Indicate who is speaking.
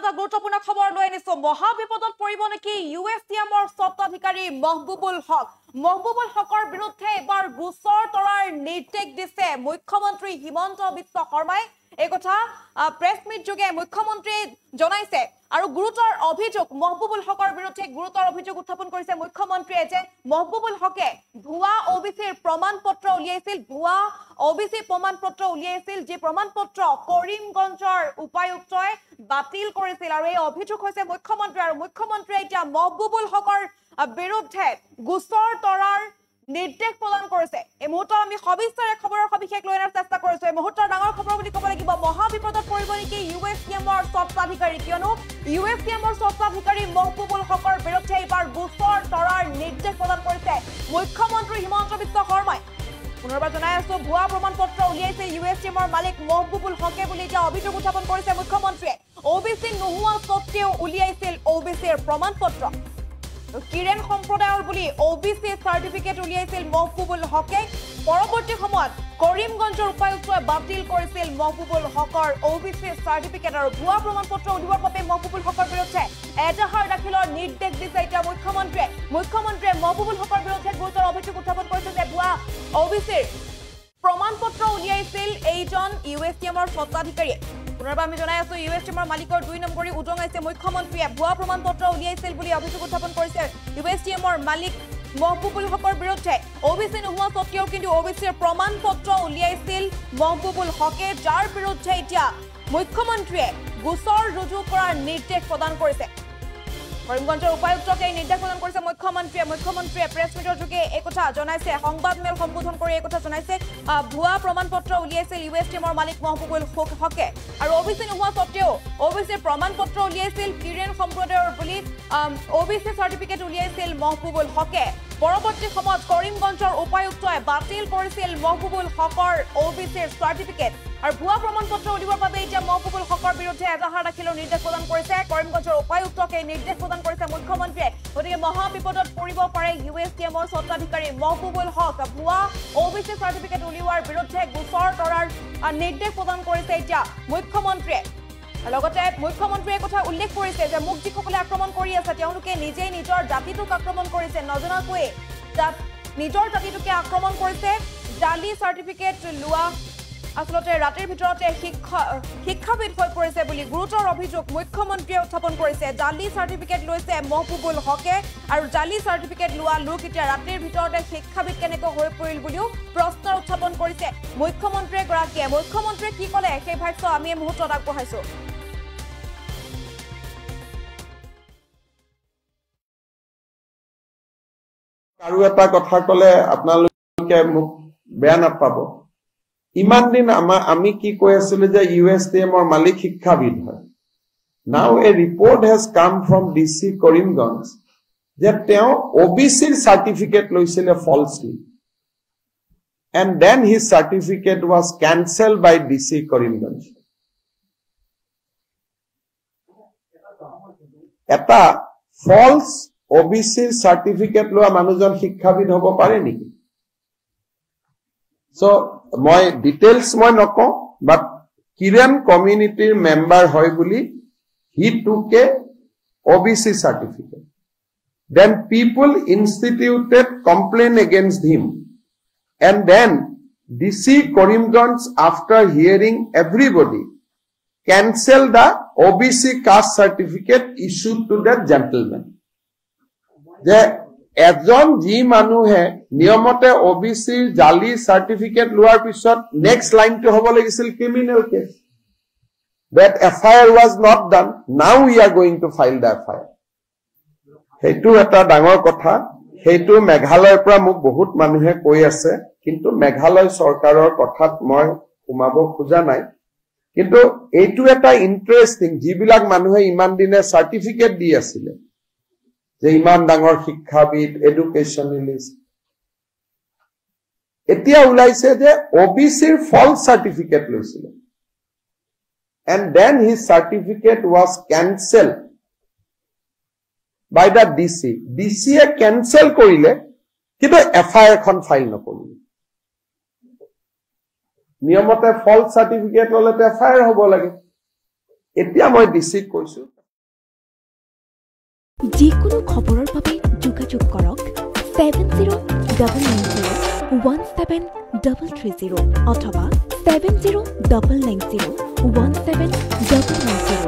Speaker 1: এটা গুৰুত্বপূৰ্ণ খবৰ লৈ আনিছো মহাবিপদত পৰিব নেকি ইউএছটিএমৰ স্বত্বাধিকাৰী মহবুবুল হকৰ বিৰুদ্ধে এবাৰ গোচৰ তৰাৰ নিৰ্দেশ দিছে মুখ্যমন্ত্ৰী হিমন্ত বিশ্ব শৰ্মাই এই কথা প্ৰেছ মিট যোগে মুখ্যমন্ত্ৰী জনাইছে আৰু গুৰুতৰ অভিযোগ মহবুবুল হকৰ বিৰুদ্ধে গুৰুতৰ অভিযোগ উত্থাপন কৰিছে মুখ্যমন্ত্ৰীয়ে যে মহবুবুল হকে ভুৱা ওবিসিৰ প্ৰমাণপত্ৰ উলিয়াইছিল ভুৱা ওবিসি প্ৰমাণপত্ৰ উলিয়াইছিল যে প্ৰমাণপত্ৰ কৰিমগঞ্জৰ উপায়ুক্তই বাতিল কৰিছিল আৰু এই অভিযোগ হৈছে মুখ্যমন্ত্ৰী আৰু মুখ্যমন্ত্ৰীয়ে এতিয়া মহবুবুল হকৰ বিৰুদ্ধে গোচৰ তৰাৰ নিৰ্দেশ প্ৰদান কৰিছে এই মুহূৰ্তত আমি সবিস্তাৰে খবৰৰ সবিশেষ লৈ আনাৰ চেষ্টা কৰিছো এই মুহূৰ্তৰ ডাঙৰ খবৰ বুলি ক'ব লাগিব মহাবিপদত পৰিব নেকি ইউএছটিএমৰ স্বত্বাধিকাৰী কিয়নো ইউএছটিএমৰ স্বত্বাধিকাৰী মহবুবুল হকৰ বিৰুদ্ধে এবাৰ গোচৰ তৰাৰ নিৰ্দেশ প্ৰদান কৰিছে মুখ্যমন্ত্ৰী হিমন্ত বিশ্ব শৰ্মাই পুনৰবাৰ জনাই আছো ভুৱা প্ৰমাণপত্ৰ উলিয়াইছে ইউএছটিএমৰ মালিক মহবুবুল হকে বুলি এতিয়া অভিযোগ উত্থাপন কৰিছে মুখ্যমন্ত্ৰীয়ে ওবিসি নোহোৱা স্বত্তেও উলিয়াইছিল ওবিসিৰ প্ৰমাণপত্ৰ কিৰেন সম্প্ৰদায়ৰ বুলি ওবিসি সাৰ্টিফিকেট উলিয়াইছিল মহবুবুল হকে পৰৱৰ্তী সময়ত কৰিমগঞ্জৰ উপায়ুক্তই বাতিল কৰিছিল মহবুবুল হকৰ ওবিসি সাৰ্টিফিকেট আৰু ভুৱা প্ৰমাণপত্ৰ উলিওৱাৰ বাবে মহবুবুল হকৰ বিৰুদ্ধে এজাহাৰ দাখিলৰ নিৰ্দেশ দিছে এতিয়া মুখ্যমন্ত্ৰীয়ে মহবুবুল হকৰ বিৰুদ্ধে গুৰুতৰ অভিযোগ উত্থাপন কৰিছে যে ভুৱা ওবিসিৰ প্ৰমাণপত্ৰ উলিয়াইছিল এইজন ইউএছটিএমৰ স্বত্বাধিকাৰীয়ে পুনৰবাৰ আমি জনাই আছো ইউএছটিএমৰ মালিকৰ 2 নম্বৰী উদঙাইছে মুখ্যমন্ত্ৰীয়ে ভুৱা প্ৰমাণপত্ৰ উলিয়াইছিল বুলি অভিযোগ উত্থাপন কৰিছে ইউএছটিএমৰ মালিক মহবুবুল হকৰ বিৰুদ্ধে ওবিসি নোহোৱা স্বত্তেও কিন্তু ওবিসিৰ প্ৰমাণপত্ৰ উলিয়াইছিল মহবুবুল হকে যাৰ বিৰুদ্ধে এতিয়া মুখ্যমন্ত্ৰীয়ে গোচৰ ৰুজু কৰাৰ নিৰ্দেশ প্ৰদান কৰিছে কৰিমগঞ্জৰ উপায়ুক্তকে নিৰ্দেশ প্ৰদান কৰিছে মুখ্যমন্ত্ৰীয়ে প্ৰেছ মিটৰ যোগে এই কথা জনাইছে সংবাদ মেল সম্বোধন কৰি এই কথা জনাইছে ভুৱা প্ৰমাণপত্ৰ উলিয়াইছিল ইউএছটিএমৰ মালিক মহবুবুল হকে আৰু ওবিসি নোহোৱা স্বত্তেও ওবিসিৰ প্ৰমাণপত্ৰ উলিয়াইছিল কিৰেন সম্প্ৰদায়ৰ বুলি ওবিসি সাৰ্টিফিকেট উলিয়াইছিল মহবুবুল হকে পৰৱৰ্তী সময়ত কৰিমগঞ্জৰ উপায়ুক্তই বাতিল কৰিছিল মহবুবুল হকৰ ওবিসিৰ সাৰ্টিফিকেট আৰু ভুৱা প্ৰমাণপত্ৰ উলিওৱাৰ বাবে এতিয়া মহবুবুল হকৰ বিৰুদ্ধে এজাহাৰ দাখিলৰ নিৰ্দেশ প্ৰদান কৰিছে কৰিমগঞ্জৰ উপায়ুক্তকে নিৰ্দেশ প্ৰদান কৰিছে মুখ্যমন্ত্ৰীয়ে গতিকে মহাবিপদত পৰিব পাৰে ইউএছটিএমৰ স্বত্বাধিকাৰী মহবুবুল হক ভুৱা ওবিসি সাৰ্টিফিকেট উলিওৱাৰ বিৰুদ্ধে গোচৰ তৰাৰ নিৰ্দেশ প্ৰদান কৰিছে এতিয়া মুখ্যমন্ত্ৰীয়ে লগতে মুখ্যমন্ত্ৰীয়ে কথা উল্লেখ কৰিছে যে মোক যিসকলে আক্ৰমণ কৰি আছে তেওঁলোকে নিজেই নিজৰ জাতিটোক আক্ৰমণ কৰিছে নজনাকৈ নিজৰ জাতিটোকে আক্ৰমণ কৰিছে জালি সাৰ্টিফিকেট লোৱা আসলতে ৰাতিৰ ভিতৰতে শিক্ষাবিদ হৈ পৰিছে বুলি গুৰুতৰ অভিযোগ মুখ্যমন্ত্ৰীয়ে উত্থাপন কৰিছে জালি সাৰ্টিফিকেট লৈছে মহবুবুল হকে আৰু জালি সাৰ্টিফিকেট লোৱা লোক এতিয়া ৰাতিৰ ভিতৰতে শিক্ষাবিদ কেনেকৈ হৈ পৰিল বুলিও প্ৰশ্ন উত্থাপন কৰিছে মুখ্যমন্ত্ৰীয়ে কি ক'লে সেই ভাষ্য আমি এই মুহূৰ্তত আগবঢ়াইছো
Speaker 2: আৰু এটা কথা ক'লে আপোনালোকে মোক বেয়া নাপাব ইমান দিন আমি কি কৈ আছিলো যে ইউএছটিএমৰ মালিক শিক্ষাবিদ হয় নাও এ ৰিপৰ্ট হেজ কাম ফ্ৰম ডিসি কৰিমগঞ্জ যে তেওঁ ওবিসিৰ সাৰ্টিফিকেট লৈছিলে ফলছলি and then his certificate was cancelled by DC Karimganj. Eta false OBC certificate loa manujon শিক্ষাবিদ হ'ব পাৰে নেকি so মই details মই নকওঁ but Kiran community member হয় বুলি he took a OBC certificate then people instituted complaint against him and then DC Karimganj after hearing everybody cancelled the OBC caste certificate issued to that gentleman যে এজন G মানুহে নিয়মতে OBC জালি certificate লোৱাৰ পিছত next লাইনটো হ'ব লাগিছিল criminal case that FIR was not done now we are going to file the FIR হেতু এটা ডাঙৰ কথা হেতু মেঘালয়ৰ পৰা মোক বহুত মানুহে কৈ আছে কিন্তু মেঘালয় চৰকাৰৰ কথাত মই সোমাব খোজা নাই কিন্তু এইটো এটা ইন্টাৰেষ্টিং যিবিলাক মানুহে ইমান দিনে সাৰ্টিফিকেট দি আছিল যে ইমান ডাঙৰ শিক্ষাবিদ এডুকেশনালিষ্ট এতিয়া ওলাইছে যে ওবিসিৰ ফলছ সাৰ্টিফিকেট লৈছিল and then his certificate was cancelled by the DC cancel কৰিলে কিন্তু FIR খন ফাইল নকৰিলে নিয়মতে ফলছ সাৰ্টিফিকেট ললে FIR হ'ব লাগে এতিয়া মই ডিচিক কৈছো
Speaker 3: যিকোনো খবৰৰ বাবে যোগাযোগ কৰক 7099017330 অথবা 7099017990